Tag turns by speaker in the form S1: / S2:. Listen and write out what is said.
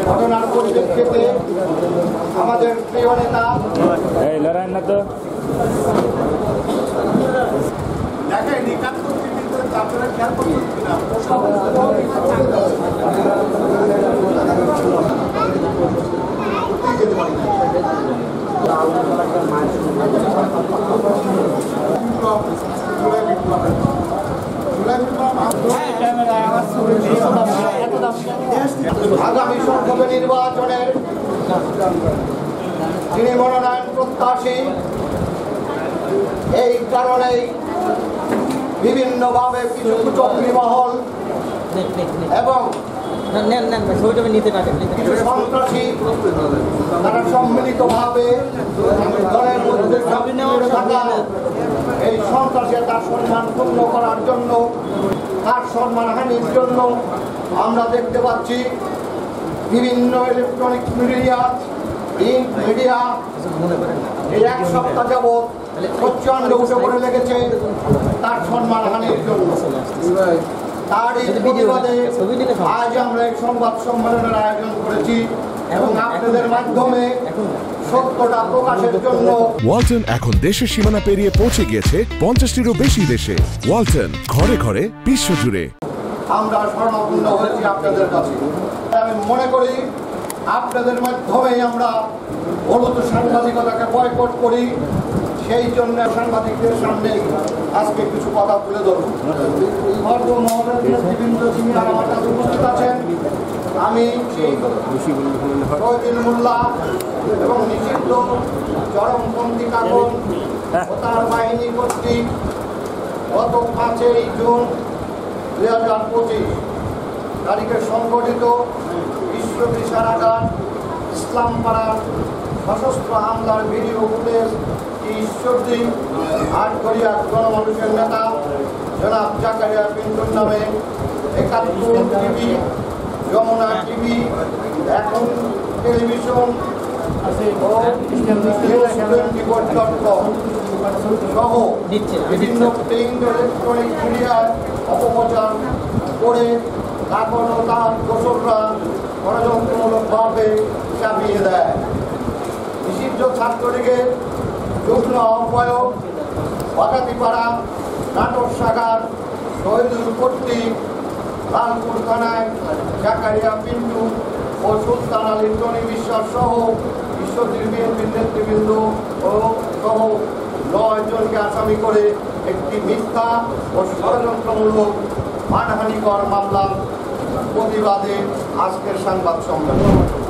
S1: ঘটনার পরিপ্রেক্ষিতে আমাদের প্রিয় নেতা আগামী সংসদীয় নির্বাচনের যিনি মনোনয়ন প্রত্যাশী, এই কারণেই বিভিন্নভাবে কিছু কুচক্রী মহল এবং কিছু সন্ত্রাসী তারা সম্মিলিতভাবে দলের মধ্যে থাকা এই সন্ত্রাসের তার সম্মান পূর্ণ করার জন্য, তার সম্মানহানির জন্য আমরা দেখতে পাচ্ছি বিভিন্ন ইলেকট্রনিক মিডিয়া, প্রিন্ট মিডিয়া এই এক সপ্তাহ যাবৎ প্রচন্ড উঠে পড়ে লেগেছে তার সম্মানহানির জন্য। তারই প্রতিবাদে আজ আমরা এই সংবাদ সম্মেলনের আয়োজন করেছি এবং আপনাদের মাধ্যমে সত্যটা প্রকাশের জন্য।
S2: ওয়ালটন এখন দেশের সীমানা পেরিয়ে পৌঁছে গিয়েছে 50টিরও বেশি দেশে। ওয়ালটন, ঘরে ঘরে বিশ্বজুড়ে।
S1: আমরা শরণাপন্ন হয়েছি আপনাদের কাছে। আমি মনে করি আপনাদের মাধ্যমেই আমরা মূলত সাংবাদিকতাকে বয়কট করি। সেই জন্য সাংবাদিকদের সামনে আজকে কিছু কথা তুলে ধরব। মহলের নেতৃবৃন্দ যিনি আমার কাছে উপস্থিত আছেন, আমি শহীদুল মোল্লা এবং নিষিদ্ধ চরমপন্থী কাগজ ও তার বাহিনী কর্তৃক গত 5 জুন 2025 তারিখে সংগঠিত বিশ্ব বিশারাঘাট ইসলামপাড়ার সশস্ত্র হামলার ভিডিও ফুটেজ ঈশ্বরদী আটঘরিয়া গণমানুষের নেতা জনাব জাকারিয়া পিন্টুর নামে 71 টিভি, যমুনা টিভি, এখন টেলিভিশন ও সহ বিভিন্ন প্রিন্ট ইলেকট্রনিক মিডিয়ায় অপপ্রচার করে কাপড় ও তার দোসররা ষড়যন্ত্রমূলকভাবে চাপিয়ে দেয়। নিষিদ্ধ ছাত্রলীগের যুগ্ম আহ্বায়ক বাগাতিপাড়া নাটক শাখার শহীদুল কর্তৃক লালপুর থানায় জাকারিয়া পিন্টু ও সুলতান আলী টনি বিশ্বাস সহ বিশ্বজিৎ বিএনপির নেতৃবৃন্দ ও সহ 9 জনকে আসামি করে একটি মিথ্যা ও ষড়যন্ত্রমূলক মানহানিকর মামলার প্রতিবাদে আজকের সংবাদ সম্মেলন।